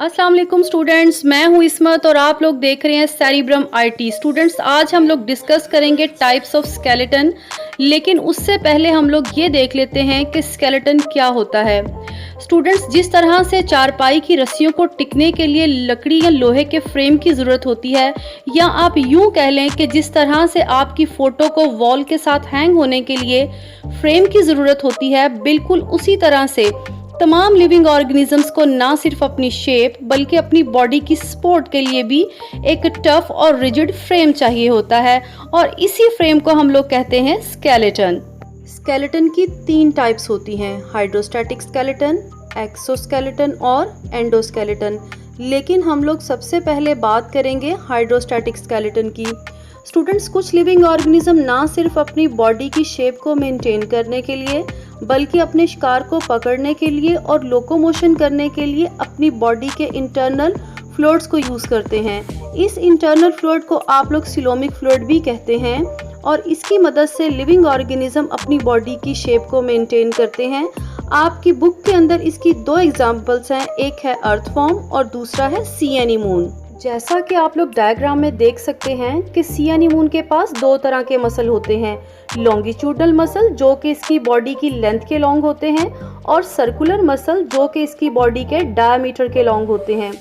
अस्सलाम वालेकुम स्टूडेंट्स, मैं हूं इस्मत और आप लोग देख रहे हैं सेरिब्रम आईटी। स्टूडेंट्स, आज हम लोग डिस्कस करेंगे टाइप्स ऑफ स्केलेटन, लेकिन उससे पहले हम लोग ये देख लेते हैं कि स्केलेटन क्या होता है। स्टूडेंट्स, जिस तरह से चारपाई की रस्सियों को टिकने के लिए लकड़ी या लोहे के फ्रेम की ज़रूरत होती है, या आप यूं कह लें कि जिस तरह से आपकी फ़ोटो को वॉल के साथ हैंग होने के लिए फ्रेम की ज़रूरत होती है, बिल्कुल उसी तरह से तमाम लिविंग ऑर्गेनिजम्स को ना सिर्फ अपनी शेप बल्कि अपनी बॉडी की सपोर्ट के लिए भी एक टफ और रिजिड फ्रेम चाहिए होता है, और इसी फ्रेम को हम लोग कहते हैं स्केलेटन। स्केलेटन की 3 टाइप्स होती हैं, हाइड्रोस्टैटिक स्केलेटन, एक्सोस्केलेटन और एंडोस्केलेटन। लेकिन हम लोग सबसे पहले बात करेंगे हाइड्रोस्टैटिक स्केलेटन की। स्टूडेंट्स, कुछ लिविंग ऑर्गेनिज्म ना सिर्फ अपनी बॉडी की शेप को मेंटेन करने के लिए बल्कि अपने शिकार को पकड़ने के लिए और लोकोमोशन करने के लिए अपनी बॉडी के इंटरनल फ्लूइड्स को यूज़ करते हैं। इस इंटरनल फ्लूइड को आप लोग सिलोमिक फ्लूइड भी कहते हैं, और इसकी मदद से लिविंग ऑर्गेनिज्म अपनी बॉडी की शेप को मेंटेन करते हैं। आपकी बुक के अंदर इसकी 2 एग्जाम्पल्स हैं, एक है अर्थवॉर्म और दूसरा है सी एनीमून। जैसा कि आप लोग डायग्राम में देख सकते हैं कि सी एनीमून के पास 2 तरह के मसल होते हैं, लॉन्गिट्यूडनल मसल जो कि इसकी बॉडी की लेंथ के लॉन्ग होते हैं, और सर्कुलर मसल जो कि इसकी बॉडी के डायमीटर के लॉन्ग होते हैं।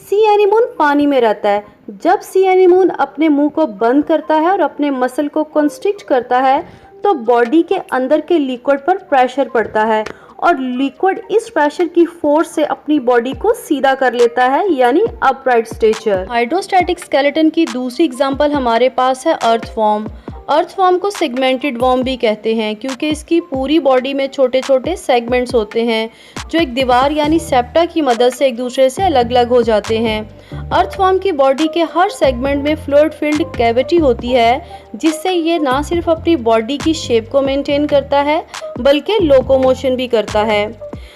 सी एनीमून पानी में रहता है। जब सी एनीमून अपने मुंह को बंद करता है और अपने मसल को कंस्ट्रिक्ट करता है तो बॉडी के अंदर के लिक्विड पर प्रेशर पड़ता है, और लिक्विड इस प्रेशर की फोर्स से अपनी बॉडी को सीधा कर लेता है, यानी अपराइट स्टेचर। हाइड्रोस्टैटिक स्केलेटन की दूसरी एग्जांपल हमारे पास है अर्थवॉर्म। अर्थवॉर्म को सेगमेंटेड वॉर्म भी कहते हैं क्योंकि इसकी पूरी बॉडी में छोटे छोटे सेगमेंट्स होते हैं जो एक दीवार यानी सेप्टा की मदद से एक दूसरे से अलग अलग हो जाते हैं। अर्थवॉर्म की बॉडी के हर सेगमेंट में फ्लूइड फिल्ड कैविटी होती है, जिससे ये ना सिर्फ अपनी बॉडी की शेप को मेंटेन करता है बल्कि लोकोमोशन भी करता है।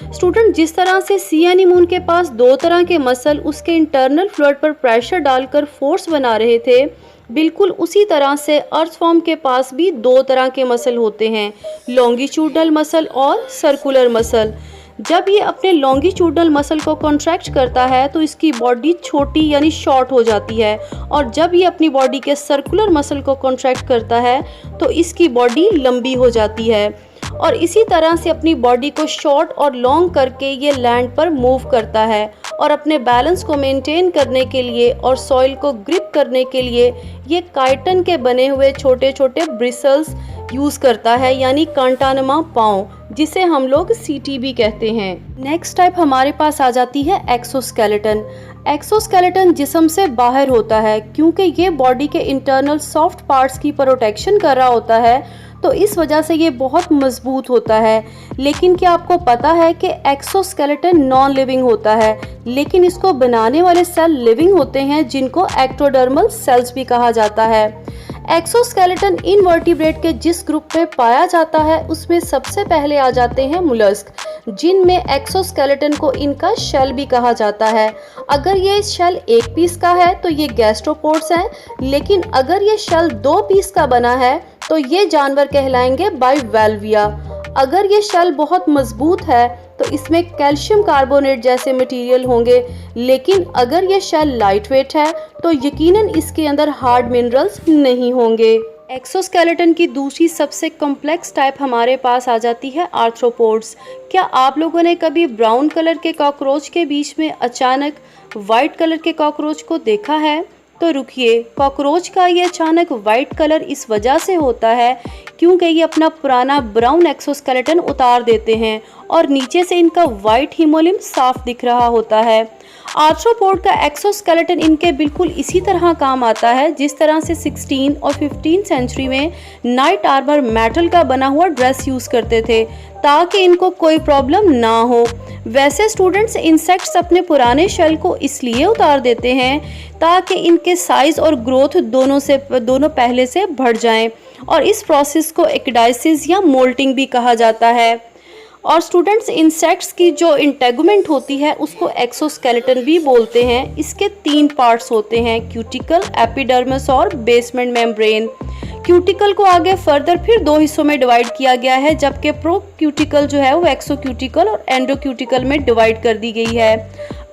स्टूडेंट, जिस तरह से सी एनीमून के पास 2 तरह के मसल उसके इंटरनल फ्लूइड पर प्रेशर डालकर फोर्स बना रहे थे, बिल्कुल उसी तरह से अर्थवॉर्म के पास भी 2 तरह के मसल होते हैं, लॉन्गिट्यूडनल मसल और सर्कुलर मसल। जब ये अपने लॉन्गिट्यूडनल मसल को कॉन्ट्रैक्ट करता है तो इसकी बॉडी छोटी यानी शॉर्ट हो जाती है, और जब ये अपनी बॉडी के सर्कुलर मसल को कॉन्ट्रैक्ट करता है तो इसकी बॉडी लंबी हो जाती है, और इसी तरह से अपनी बॉडी को शॉर्ट और लॉन्ग करके ये लैंड पर मूव करता है, और अपने बैलेंस को मेंटेन करने के लिए और सॉइल को ग्रिप करने के लिए ये काइटन के बने हुए छोटे छोटे ब्रिसल्स यूज़ करता है, यानी कांटानुमा पाँव, जिसे हम लोग सीटी भी कहते हैं। नेक्स्ट टाइप हमारे पास आ जाती है एक्सोस्केलेटन। एक्सोस्केलेटन जिस्म से बाहर होता है क्योंकि ये बॉडी के इंटरनल सॉफ्ट पार्ट्स की प्रोटेक्शन कर रहा होता है, तो इस वजह से ये बहुत मजबूत होता है। लेकिन क्या आपको पता है कि एक्सोस्केलेटन नॉन लिविंग होता है, लेकिन इसको बनाने वाले सेल लिविंग होते हैं जिनको एक्टोडर्मल सेल्स भी कहा जाता है। एक्सोस्केलेटन इनवर्टिब्रेट के जिस ग्रुप में पाया जाता है उसमें सबसे पहले आ जाते हैं मुलस्क, जिनमें एक्सोस्केलेटन को इनका शेल भी कहा जाता है। अगर ये शेल 1 पीस का है तो ये गैस्ट्रोपोड्स हैं, लेकिन अगर ये शेल 2 पीस का बना है तो ये जानवर कहलाएंगे बाइवेल्विया। अगर ये शेल बहुत मजबूत है तो इसमें कैल्शियम कार्बोनेट जैसे मटेरियल होंगे, लेकिन अगर ये शेल लाइट वेट है तो यकीनन इसके अंदर हार्ड मिनरल्स नहीं होंगे। एक्सोस्केलेटन की दूसरी सबसे कॉम्प्लेक्स टाइप हमारे पास आ जाती है आर्थ्रोपोड्स। क्या आप लोगों ने कभी ब्राउन कलर के कॉकरोच के बीच में अचानक वाइट कलर के कॉकरोच को देखा है? तो रुकिए, कॉकरोच का ये अचानक वाइट कलर इस वजह से होता है क्योंकि ये अपना पुराना ब्राउन एक्सोस्केलेटन उतार देते हैं और नीचे से इनका वाइट हीमोलिम्ब साफ दिख रहा होता है। आर्थ्रोपोड का एक्सोस्केलेटन इनके बिल्कुल इसी तरह काम आता है जिस तरह से 16 और 15 सेंचुरी में नाइट आर्मर मेटल का बना हुआ ड्रेस यूज़ करते थे ताकि इनको कोई प्रॉब्लम ना हो। वैसे स्टूडेंट्स, इंसेक्ट्स अपने पुराने शेल को इसलिए उतार देते हैं ताकि इनके साइज और ग्रोथ दोनों पहले से बढ़ जाएं, और इस प्रोसेस को एक्डाइसिस या मोल्टिंग भी कहा जाता है। और स्टूडेंट्स, इंसेक्ट्स की जो इंटेगुमेंट होती है उसको एक्सोस्केलेटन भी बोलते हैं। इसके 3 पार्ट्स होते हैं, क्यूटिकल, एपिडर्मिस और बेसमेंट मेम्ब्रेन। क्यूटिकल को आगे फर्दर फिर दो हिस्सों में डिवाइड किया गया है, जबकि प्रो क्यूटिकल जो है वो एक्सो क्यूटिकल और एंडो क्यूटिकल में डिवाइड कर दी गई है।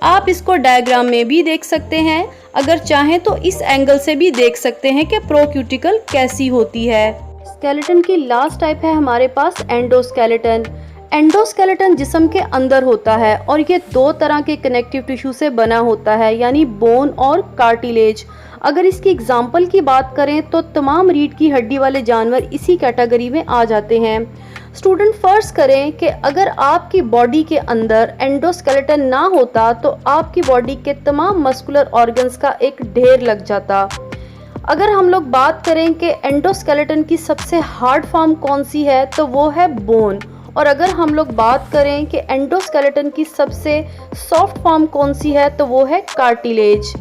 आप इसको डायग्राम में भी देख सकते हैं, अगर चाहें तो इस एंगल से भी देख सकते हैं कि प्रो क्यूटिकल कैसी होती है। स्केलेटन की लास्ट टाइप है हमारे पास एंडोस्केलेटन। एंडोस्केलेटन जिस्म के अंदर होता है और ये दो तरह के कनेक्टिव टिश्यू से बना होता है, यानी बोन और कार्टिलेज। अगर इसकी एग्जाम्पल की बात करें तो तमाम रीढ़ की हड्डी वाले जानवर इसी कैटेगरी में आ जाते हैं। स्टूडेंट फर्ज करें कि अगर आपकी बॉडी के अंदर एंडोस्केलेटन ना होता तो आपकी बॉडी के तमाम मस्कुलर ऑर्गन्स का एक ढेर लग जाता। अगर हम लोग बात करें कि एंडोस्केलेटन की सबसे हार्ड फॉर्म कौन सी है तो वो है बोन, और अगर हम लोग बात करें कि एंडोस्केलेटन की सबसे सॉफ्ट फॉर्म कौन सी है तो वो है कार्टिलेज।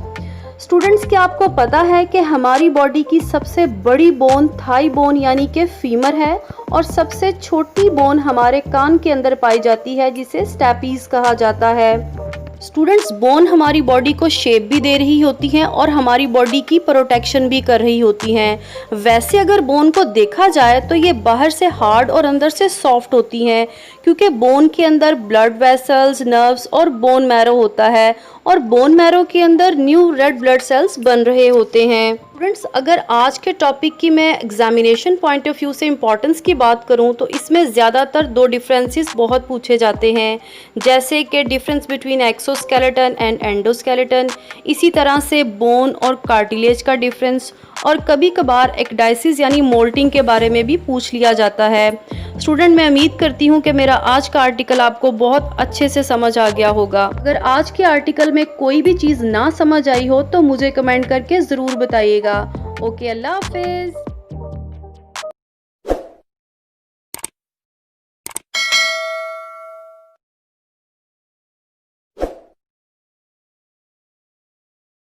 स्टूडेंट्स, क्या आपको पता है कि हमारी बॉडी की सबसे बड़ी बोन थाई बोन यानी कि फीमर है, और सबसे छोटी बोन हमारे कान के अंदर पाई जाती है जिसे स्टैपीज कहा जाता है। स्टूडेंट्स, बोन हमारी बॉडी को शेप भी दे रही होती हैं और हमारी बॉडी की प्रोटेक्शन भी कर रही होती हैं। वैसे अगर बोन को देखा जाए तो ये बाहर से हार्ड और अंदर से सॉफ्ट होती हैं, क्योंकि बोन के अंदर ब्लड वेसल्स, नर्व्स और बोन मैरो होता है, और बोन मैरो के अंदर न्यू रेड ब्लड सेल्स बन रहे होते हैं। स्टूडेंट्स, अगर आज के टॉपिक की मैं एग्जामिनेशन पॉइंट ऑफ व्यू से इम्पोर्टेंस की बात करूं तो इसमें ज़्यादातर दो डिफरेंसेस बहुत पूछे जाते हैं, जैसे कि difference between exoskeleton and endoskeleton, इसी तरह से बोन और कार्टिलेज का डिफरेंस, और कभी कभार एक्डाइसिस यानी मोल्टिंग के बारे में भी पूछ लिया जाता है। स्टूडेंट, मैं उम्मीद करती हूँ कि मेरा आज का आर्टिकल आपको बहुत अच्छे से समझ आ गया होगा। अगर आज के आर्टिकल में कोई भी चीज़ ना समझ आई हो तो मुझे कमेंट करके ज़रूर बताइएगा। ओके, अल्लाह हाफिज़।